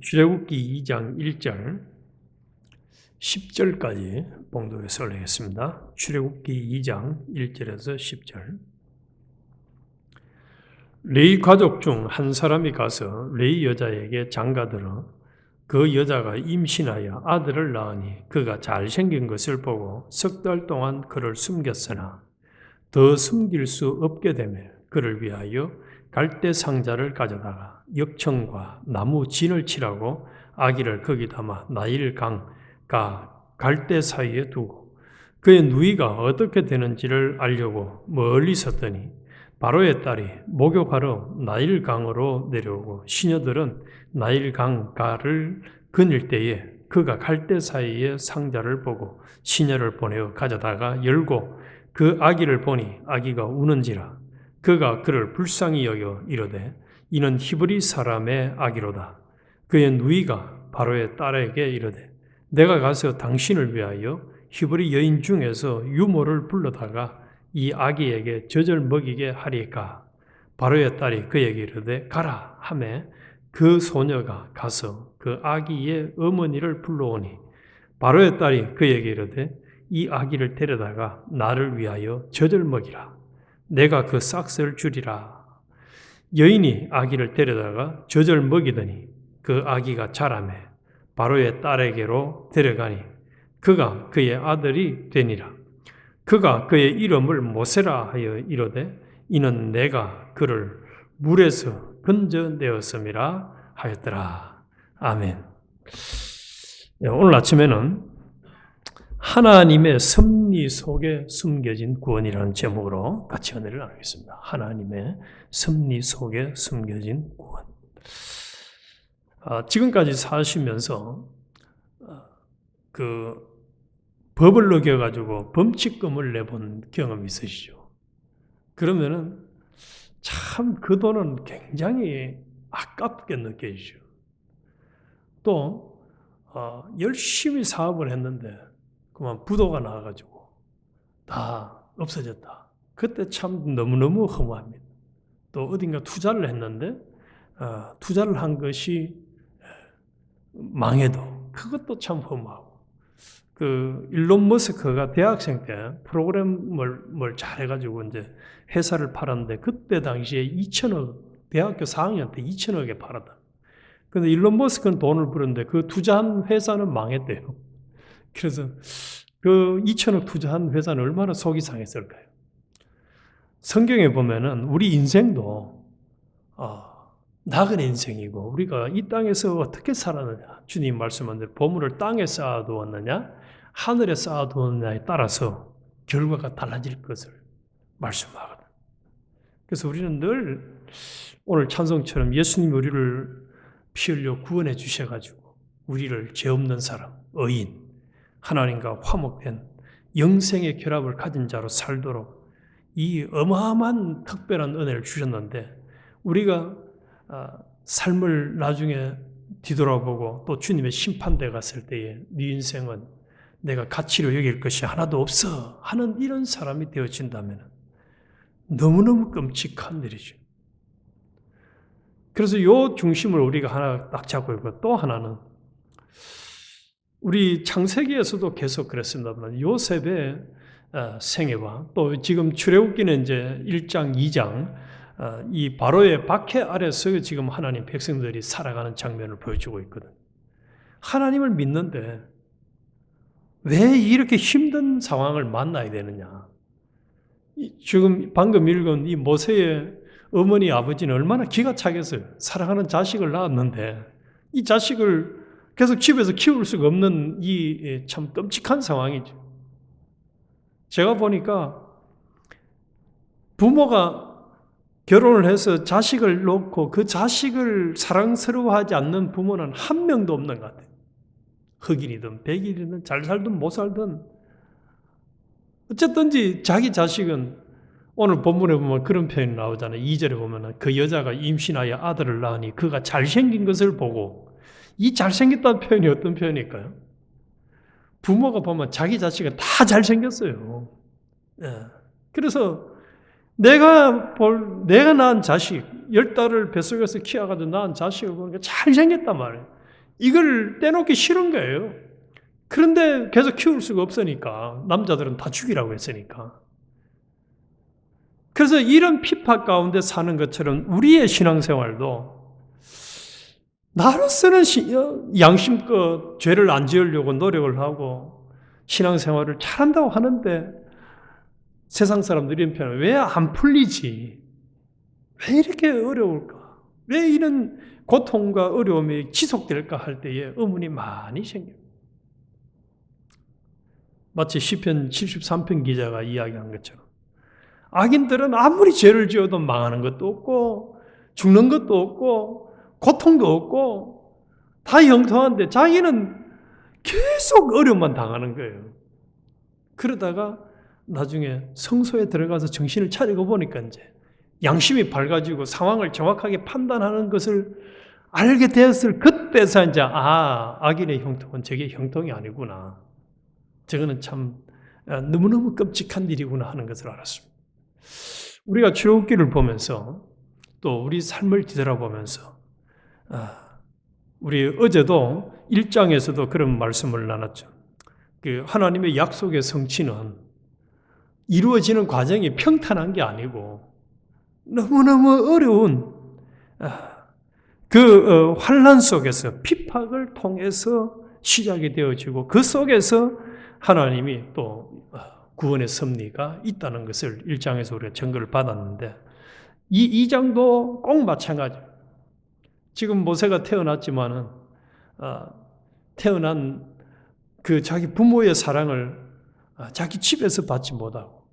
출애굽기 2장 1절 10절까지 봉독해서 올리겠습니다. 출애굽기 2장 1절에서 10절. 레위 가족 중 한 사람이 가서 레위 여자에게 장가들어 그 여자가 임신하여 아들을 낳으니 그가 잘생긴 것을 보고 석 달 동안 그를 숨겼으나 더 숨길 수 없게 되며 그를 위하여 갈대 상자를 가져다가 역청과 나무 진을 칠하고 아기를 거기 담아 나일 강과 갈대 사이에 두고 그의 누이가 어떻게 되는지를 알려고 멀리 섰더니 바로의 딸이 목욕하러 나일 강으로 내려오고 시녀들은 나일 강가를 거닐 때에 그가 갈대 사이에 상자를 보고 시녀를 보내어 가져다가 열고 그 아기를 보니 아기가 우는지라 그가 그를 불쌍히 여겨 이르되 이는 히브리 사람의 아기로다. 그의 누이가 바로의 딸에게 이르되 내가 가서 당신을 위하여 히브리 여인 중에서 유모를 불러다가 이 아기에게 젖을 먹이게 하리까. 바로의 딸이 그에게 이르되 가라 하매 그 소녀가 가서 그 아기의 어머니를 불러오니 바로의 딸이 그에게 이르되 이 아기를 데려다가 나를 위하여 젖을 먹이라. 내가 그 싹스를 주리라. 여인이 아기를 데려다가 젖을 먹이더니 그 아기가 자라매 바로의 딸에게로 데려가니 그가 그의 아들이 되니라. 그가 그의 이름을 모세라 하여 이르되 이는 내가 그를 물에서 건져내었음이라 하였더라. 아멘. 오늘 아침에는 하나님의 섭리 속에 숨겨진 구원이라는 제목으로 같이 은혜를 나누겠습니다. 하나님의 섭리 속에 숨겨진 구원. 지금까지 사시면서 그 법을 어겨가지고 범칙금을 내본 경험이 있으시죠? 그러면은 참 그 돈은 굉장히 아깝게 느껴지죠. 또 열심히 사업을 했는데 그만 부도가 나와가지고 다 없어졌다. 그때 참 너무너무 허무합니다. 또 어딘가 투자를 했는데 투자를 한 것이 망해도 그것도 참 허무하고 그 일론 머스크가 대학생 때 프로그램을 잘해가지고 이제 회사를 팔았는데 그때 당시에 2천억 대학교 4학년 때 2천억에 팔았다. 근데 일론 머스크는 돈을 벌었는데 그 투자한 회사는 망했대요. 그래서 그 2천억 투자한 회사는 얼마나 속이 상했을까요? 성경에 보면은 우리 인생도 나그네 인생이고 우리가 이 땅에서 어떻게 살았느냐 주님 말씀한 대로 보물을 땅에 쌓아두었느냐 하늘에 쌓아두었느냐에 따라서 결과가 달라질 것을 말씀하거든. 그래서 우리는 늘 오늘 찬송처럼 예수님이 우리를 피 흘려 구원해 주셔가지고 우리를 죄 없는 사람, 의인, 하나님과 화목된 영생의 결합을 가진 자로 살도록 이 어마어마한 특별한 은혜를 주셨는데 우리가 삶을 나중에 뒤돌아보고 또 주님의 심판대 갔을 때에 네 인생은 내가 가치로 여길 것이 하나도 없어 하는 이런 사람이 되어진다면 너무너무 끔찍한 일이죠. 그래서 요 중심을 우리가 하나 딱 잡고 있고 또 하나는 우리 창세기에서도 계속 그랬습니다만 요셉의 생애와 또 지금 출애굽기는 이제 1장, 2장 이 바로의 박해 아래서 지금 하나님 백성들이 살아가는 장면을 보여주고 있거든. 하나님을 믿는데 왜 이렇게 힘든 상황을 만나야 되느냐. 지금 방금 읽은 이 모세의 어머니 아버지는 얼마나 기가 차겠어요. 사랑하는 자식을 낳았는데 이 자식을 계속 집에서 키울 수가 없는 이 참 끔찍한 상황이죠. 제가 보니까 부모가 결혼을 해서 자식을 놓고 그 자식을 사랑스러워하지 않는 부모는 한 명도 없는 것 같아요. 흑인이든 백인이든 잘 살든 못 살든 어쨌든지 자기 자식은 오늘 본문에 보면 그런 표현이 나오잖아요. 2절에 보면 그 여자가 임신하여 아들을 낳으니 그가 잘생긴 것을 보고 이 잘생겼다는 표현이 어떤 표현일까요? 부모가 보면 자기 자식은 다 잘생겼어요. 그래서 내가 낳은 자식, 10달을 뱃속에서 키워가지고 낳은 자식을 보니까 잘생겼단 말이에요. 이걸 떼놓기 싫은 거예요. 그런데 계속 키울 수가 없으니까 남자들은 다 죽이라고 했으니까. 그래서 이런 핍박 가운데 사는 것처럼 우리의 신앙생활도 나로서는 양심껏 죄를 안 지으려고 노력을 하고 신앙생활을 잘한다고 하는데 세상 사람들이 이런 표현 왜 안 풀리지? 왜 이렇게 어려울까? 왜 이런 고통과 어려움이 지속될까 할 때에 의문이 많이 생겨요. 마치 시편 73편 기자가 이야기한 것처럼 악인들은 아무리 죄를 지어도 망하는 것도 없고 죽는 것도 없고 고통도 없고 다 형통한데 자기는 계속 어려움만 당하는 거예요. 그러다가 나중에 성소에 들어가서 정신을 차리고 보니까 이제 양심이 밝아지고 상황을 정확하게 판단하는 것을 알게 되었을 그때서 이제 악인의 형통은 저게 형통이 아니구나. 저거는 참 너무너무 끔찍한 일이구나 하는 것을 알았습니다. 우리가 출애굽기를 보면서 또 우리 삶을 뒤돌아보면서 우리 어제도 1장에서도 그런 말씀을 나눴죠. 그 하나님의 약속의 성취는 이루어지는 과정이 평탄한 게 아니고 너무너무 어려운 그 환난 속에서 핍박을 통해서 시작이 되어지고 그 속에서 하나님이 또 구원의 섭리가 있다는 것을 1장에서 우리가 증거를 받았는데 이 2장도 꼭 마찬가지예요. 지금 모세가 태어났지만은 태어난 그 자기 부모의 사랑을 자기 집에서 받지 못하고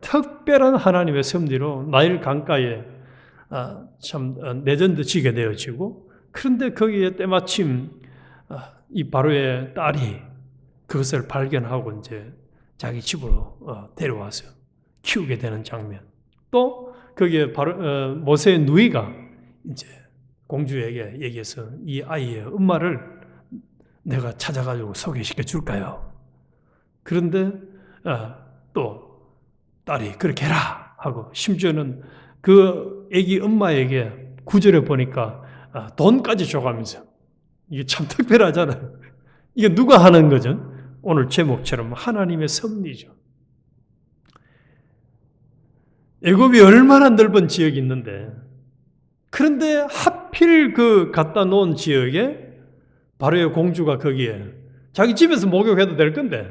특별한 하나님의 섭리로 나일 강가에 참 내전도 지게 되어지고 그런데 거기에 때마침 이 바로의 딸이 그것을 발견하고 이제 자기 집으로 데려와서 키우게 되는 장면. 또 거기에 바로 모세의 누이가 이제 공주에게 얘기해서 이 아이의 엄마를 내가 찾아가지고 소개시켜 줄까요? 그런데 또 딸이 그렇게 해라 하고 심지어는 그 아기 엄마에게 구절에 보니까 돈까지 줘가면서 이게 참 특별하잖아요. 이게 누가 하는 거죠? 오늘 제목처럼 하나님의 섭리죠. 애굽이 얼마나 넓은 지역이 있는데 그런데 하필 그 갖다 놓은 지역에 바로의 공주가 거기에 자기 집에서 목욕해도 될 건데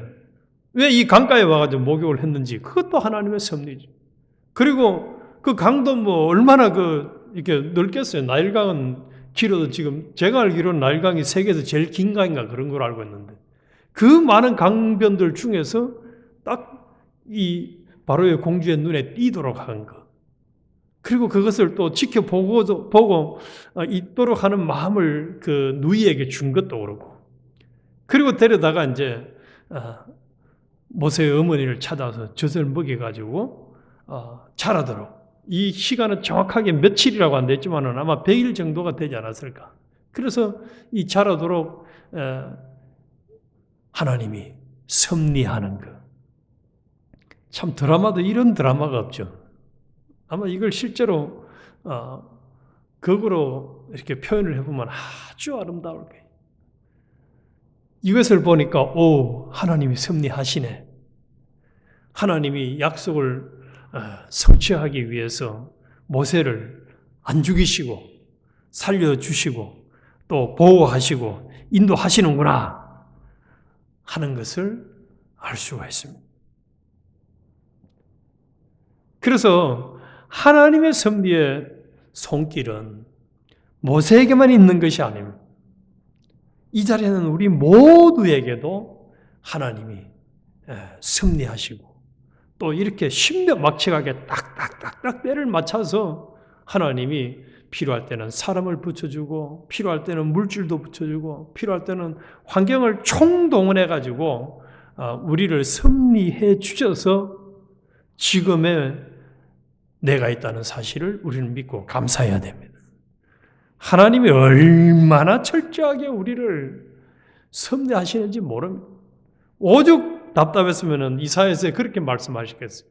왜 이 강가에 와가지고 목욕을 했는지 그것도 하나님의 섭리죠. 그리고 그 강도 뭐 얼마나 이렇게 넓겠어요. 나일강은 길어도 지금 제가 알기로는 나일강이 세계에서 제일 긴 강인가 그런 걸 알고 있는데 그 많은 강변들 중에서 딱 이 바로의 공주의 눈에 띄도록 한 것. 그리고 그것을 또 보고 있도록 하는 마음을 그 누이에게 준 것도 그렇고. 그리고 데려다가 이제 모세의 어머니를 찾아서 젖을 먹여가지고 자라도록. 이 시간은 정확하게 며칠이라고 안 됐지만은 아마 100일 정도가 되지 않았을까. 그래서 이 자라도록 하나님이 섭리하는 것. 참 드라마도 이런 드라마가 없죠. 아마 이걸 실제로 극으로 이렇게 표현을 해보면 아주 아름다울 거예요. 이것을 보니까 하나님이 섭리하시네. 하나님이 약속을 성취하기 위해서 모세를 안 죽이시고 살려주시고 또 보호하시고 인도하시는구나 하는 것을 알 수가 있습니다. 그래서 하나님의 섭리의 손길은 모세에게만 있는 것이 아닙니다. 이 자리에는 우리 모두에게도 하나님이 섭리하시고 또 이렇게 신명막측하게 딱딱딱딱 때를 맞춰서 하나님이 필요할 때는 사람을 붙여주고 필요할 때는 물질도 붙여주고 필요할 때는 환경을 총동원해가지고 우리를 섭리해 주셔서 지금의 내가 있다는 사실을 우리는 믿고 감사해야 됩니다. 하나님이 얼마나 철저하게 우리를 섭리하시는지 모릅니다. 오죽 답답했으면 이사야서에 그렇게 말씀하시겠어요.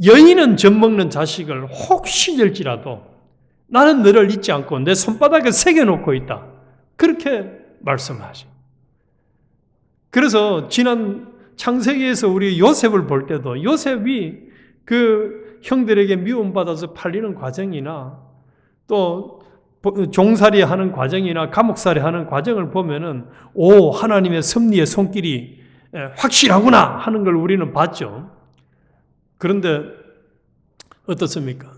여인은 젖먹는 자식을 혹시 될지라도 나는 너를 잊지 않고 내 손바닥에 새겨놓고 있다. 그렇게 말씀하시. 그래서 지난 창세기에서 우리 요셉을 볼 때도 요셉이 그 형들에게 미움받아서 팔리는 과정이나 또 종살이 하는 과정이나 감옥살이 하는 과정을 보면은 하나님의 섭리의 손길이 확실하구나 하는 걸 우리는 봤죠. 그런데 어떻습니까?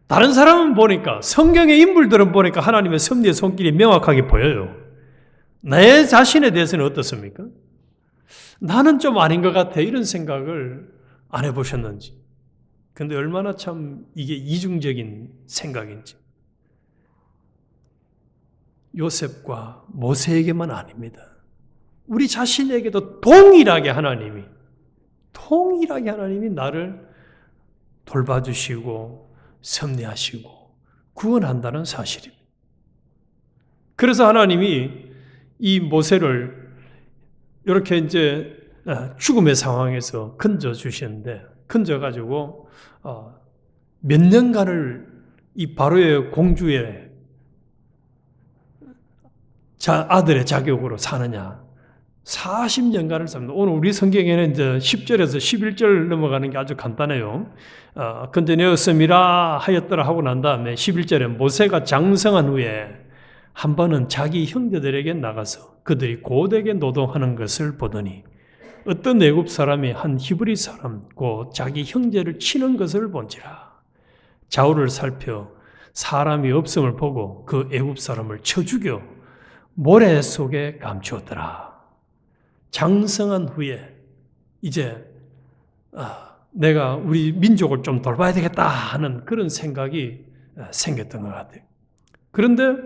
다른 사람은 보니까, 성경의 인물들은 보니까 하나님의 섭리의 손길이 명확하게 보여요. 내 자신에 대해서는 어떻습니까? 나는 좀 아닌 것 같아, 이런 생각을 안 해보셨는지. 근데 얼마나 참 이게 이중적인 생각인지. 요셉과 모세에게만 아닙니다. 우리 자신에게도 동일하게 하나님이 나를 돌봐주시고 섭리하시고 구원한다는 사실입니다. 그래서 하나님이 이 모세를 이렇게 이제 죽음의 상황에서 건져 주셨는데, 건져 가지고 몇 년간을 이 바로의 공주의 아들의 자격으로 사느냐? 40년간을 삽니다. 오늘 우리 성경에는 이제 10절에서 11절 넘어가는 게 아주 간단해요. 근데 내었음이라 하였더라 하고 난 다음에 11절에 모세가 장성한 후에 한 번은 자기 형제들에게 나가서 그들이 고되게 노동하는 것을 보더니 어떤 애굽 사람이 한 히브리 사람 곧 자기 형제를 치는 것을 본지라. 좌우를 살펴 사람이 없음을 보고 그 애굽 사람을 쳐 죽여 모래 속에 감추었더라. 장성한 후에 이제 내가 우리 민족을 좀 돌봐야 되겠다 하는 그런 생각이 생겼던 것 같아요. 그런데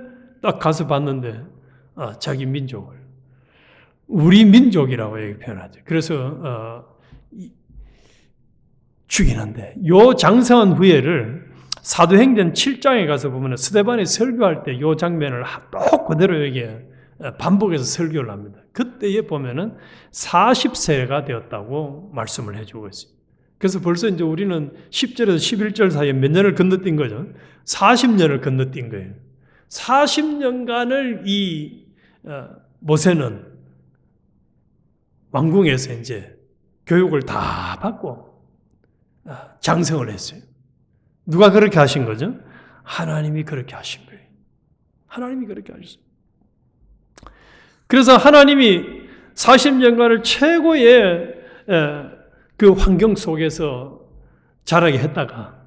딱 가서 봤는데 자기 민족을 우리 민족이라고 표현하죠. 그래서 죽이는데 요 장성한 후에를 사도행전 7장에 가서 보면 스데반이 설교할 때 요 장면을 또 그대로 여기에 반복해서 설교를 합니다. 그때에 보면은 40세가 되었다고 말씀을 해주고 있어요. 그래서 벌써 이제 우리는 10절에서 11절 사이에 몇 년을 건너뛴 거죠? 40년을 건너뛴 거예요. 40년간을 이 모세는 왕궁에서 이제 교육을 다 받고 장성을 했어요. 누가 그렇게 하신 거죠? 하나님이 그렇게 하신 거예요. 하나님이 그렇게 하셨어요. 그래서 하나님이 40년간을 최고의 그 환경 속에서 자라게 했다가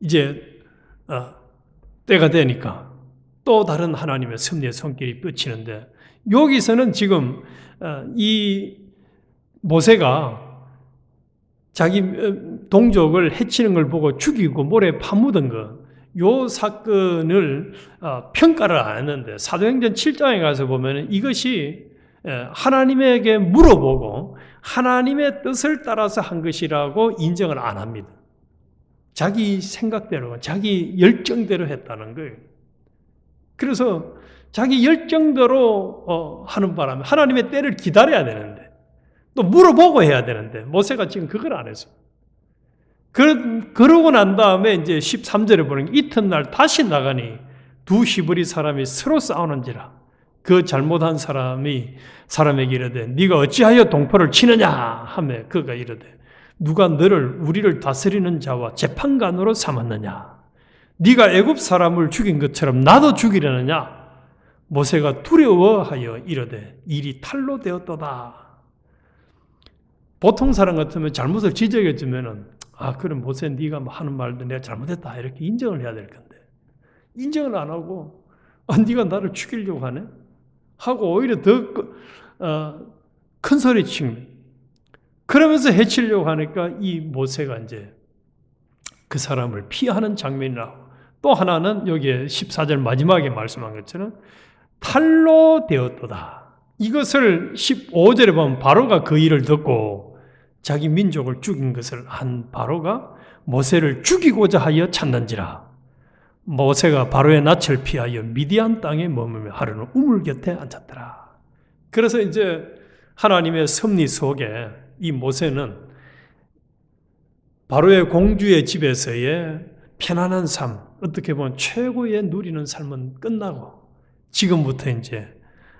이제 때가 되니까 또 다른 하나님의 섭리의 손길이 뻗치는데, 여기서는 지금 이 모세가 자기 동족을 해치는 걸 보고 죽이고 모래에 파묻은 것, 요 사건을 평가를 안 했는데 사도행전 7장에 가서 보면 이것이 하나님에게 물어보고 하나님의 뜻을 따라서 한 것이라고 인정을 안 합니다. 자기 생각대로, 자기 열정대로 했다는 거예요. 그래서 자기 열정대로 하는 바람에 하나님의 때를 기다려야 되는데, 또 물어보고 해야 되는데 모세가 지금 그걸 안 했어요. 그러고 난 다음에 이제 13절에 보는 이튿날 다시 나가니 두 히브리 사람이 서로 싸우는지라. 그 잘못한 사람에게 이르되 네가 어찌하여 동포를 치느냐 하며 그가 이르되 누가 너를 우리를 다스리는 자와 재판관으로 삼았느냐? 네가 애굽 사람을 죽인 것처럼 나도 죽이려느냐? 모세가 두려워하여 이르되 일이 탈로 되었도다. 보통 사람 같으면 잘못을 지적해주면은 그럼 모세 네가 하는 말도 내가 잘못했다 이렇게 인정을 해야 될 건데 인정을 안 하고 네가 나를 죽이려고 하네? 하고 오히려 더 큰 소리 치는, 그러면서 해치려고 하니까 이 모세가 이제 그 사람을 피하는 장면이 나오고, 또 하나는 여기에 14절 마지막에 말씀한 것처럼 탈로 되었도다. 이것을 15절에 보면 바로가 그 일을 듣고 자기 민족을 죽인 것을 한 바로가 모세를 죽이고자 하여 찾는지라. 모세가 바로의 낯을 피하여 미디안 땅에 머물며 하루는 우물 곁에 앉았더라. 그래서 이제 하나님의 섭리 속에 이 모세는 바로의 공주의 집에서의 편안한 삶, 어떻게 보면 최고의 누리는 삶은 끝나고 지금부터 이제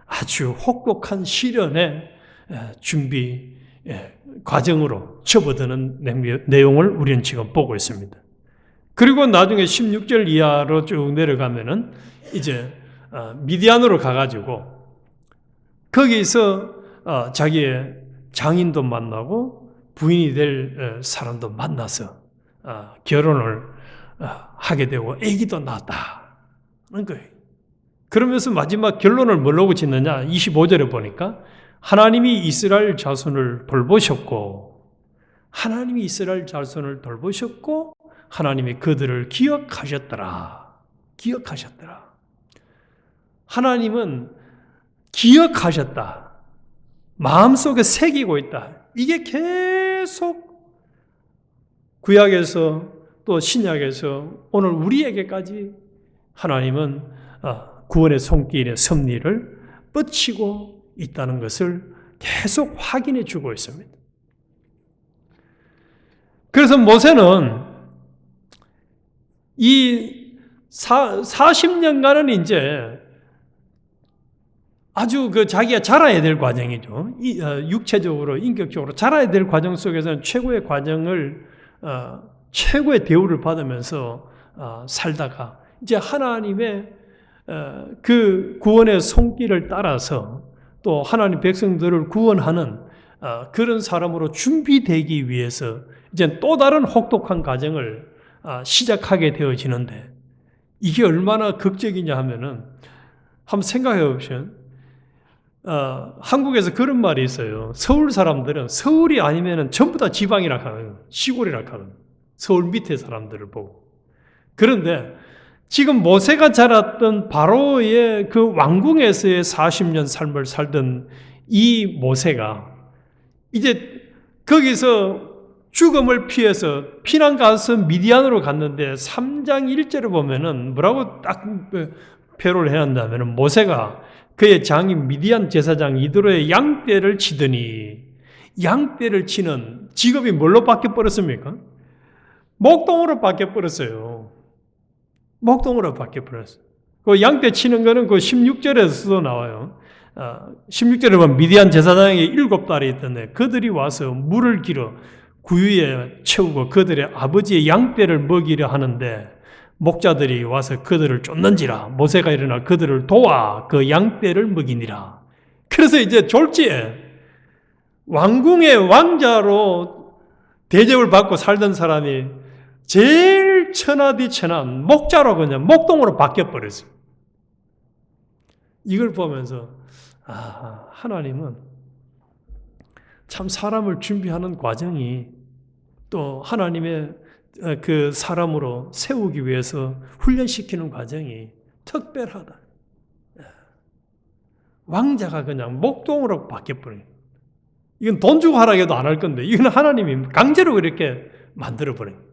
아주 혹독한 시련의 준비 과정으로 접어드는 내용을 우리는 지금 보고 있습니다. 그리고 나중에 16절 이하로 쭉 내려가면은 이제 미디안으로 가가지고 거기서 자기의 장인도 만나고 부인이 될 사람도 만나서 결혼을 하게 되고 아기도 낳았다는 거예요. 그러면서 마지막 결론을 뭐라고 짓느냐? 25절에 보니까 하나님이 이스라엘 자손을 돌보셨고 하나님이 그들을 기억하셨더라. 하나님은 기억하셨다. 마음속에 새기고 있다. 이게 계속 구약에서 또 신약에서 오늘 우리에게까지 하나님은 구원의 손길의 섭리를 뻗치고 있다는 것을 계속 확인해 주고 있습니다. 그래서 모세는 이 40년간은 이제 아주 자기가 자라야 될 과정이죠. 육체적으로, 인격적으로 자라야 될 과정 속에서는 최고의 과정을, 최고의 대우를 받으면서 살다가 이제 하나님의 그 구원의 손길을 따라서 또 하나님 백성들을 구원하는 그런 사람으로 준비되기 위해서 이제 또 다른 혹독한 과정을 시작하게 되어지는데 이게 얼마나 극적이냐 하면은 한번 생각해 보시면 한국에서 그런 말이 있어요. 서울 사람들은 서울이 아니면은 전부 다 지방이라 하거든. 시골이라 하거든. 서울 밑에 사람들을 보고. 그런데 지금 모세가 자랐던 바로의 그 왕궁에서의 40년 삶을 살던 이 모세가 이제 거기서 죽음을 피해서 피난 가서 미디안으로 갔는데 3장 1절을 보면은 뭐라고 딱 표를 해놨냐면은 모세가 그의 장인 미디안 제사장 이드로의 양떼를 치더니 양떼를 치는 직업이 뭘로 바뀌어버렸습니까? 목동으로 바뀌어버렸어요. 목동으로 바뀌어버렸어요. 그 양떼 치는 거는 그 16절에서도 나와요. 16절에 보면 미디안 제사장에게 7딸이 있던데 그들이 와서 물을 길어 구유에 채우고 그들의 아버지의 양떼를 먹이려 하는데 목자들이 와서 그들을 쫓는지라 모세가 일어나 그들을 도와 그 양떼를 먹이니라. 그래서 이제 졸지에 왕궁의 왕자로 대접을 받고 살던 사람이 제일 천하디천한 목자로 그냥 목동으로 바뀌어버렸어요. 이걸 보면서 하나님은 참 사람을 준비하는 과정이 또 하나님의 그 사람으로 세우기 위해서 훈련시키는 과정이 특별하다. 왕자가 그냥 목동으로 바뀌어버려요. 이건 돈 주고 하라 해도 안 할 건데 이건 하나님이 강제로 이렇게 만들어버려요.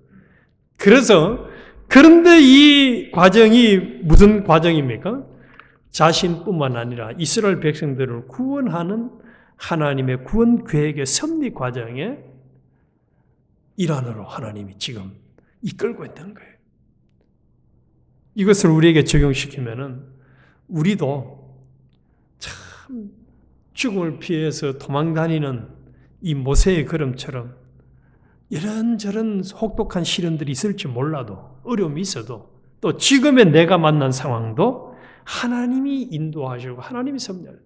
그런데 이 과정이 무슨 과정입니까? 자신뿐만 아니라 이스라엘 백성들을 구원하는 하나님의 구원 계획의 섭리 과정의 일환으로 하나님이 지금 이끌고 있다는 거예요. 이것을 우리에게 적용시키면은 우리도 참 죽음을 피해서 도망다니는 이 모세의 걸음처럼 이런저런 혹독한 시련들이 있을지 몰라도 어려움이 있어도 또 지금의 내가 만난 상황도 하나님이 인도하시고 하나님이 섭리하는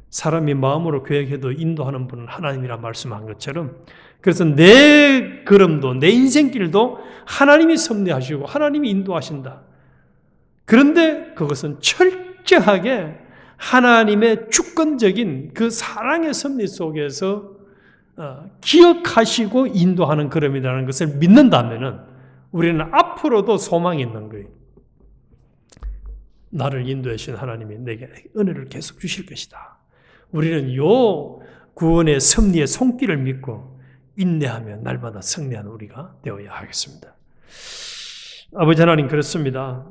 사람이 마음으로 계획해도 인도하는 분은 하나님이라 말씀한 것처럼 그래서 내 걸음도 내 인생길도 하나님이 섭리하시고 하나님이 인도하신다. 그런데 그것은 철저하게 하나님의 주권적인 그 사랑의 섭리 속에서 기억하시고 인도하는 걸음이라는 것을 믿는다면은 우리는 앞으로도 소망이 있는 거예요. 나를 인도해 주신 하나님이 내게 은혜를 계속 주실 것이다. 우리는 요 구원의 섭리의 손길을 믿고 인내하며 날마다 승리하는 우리가 되어야 하겠습니다. 아버지 하나님 그렇습니다.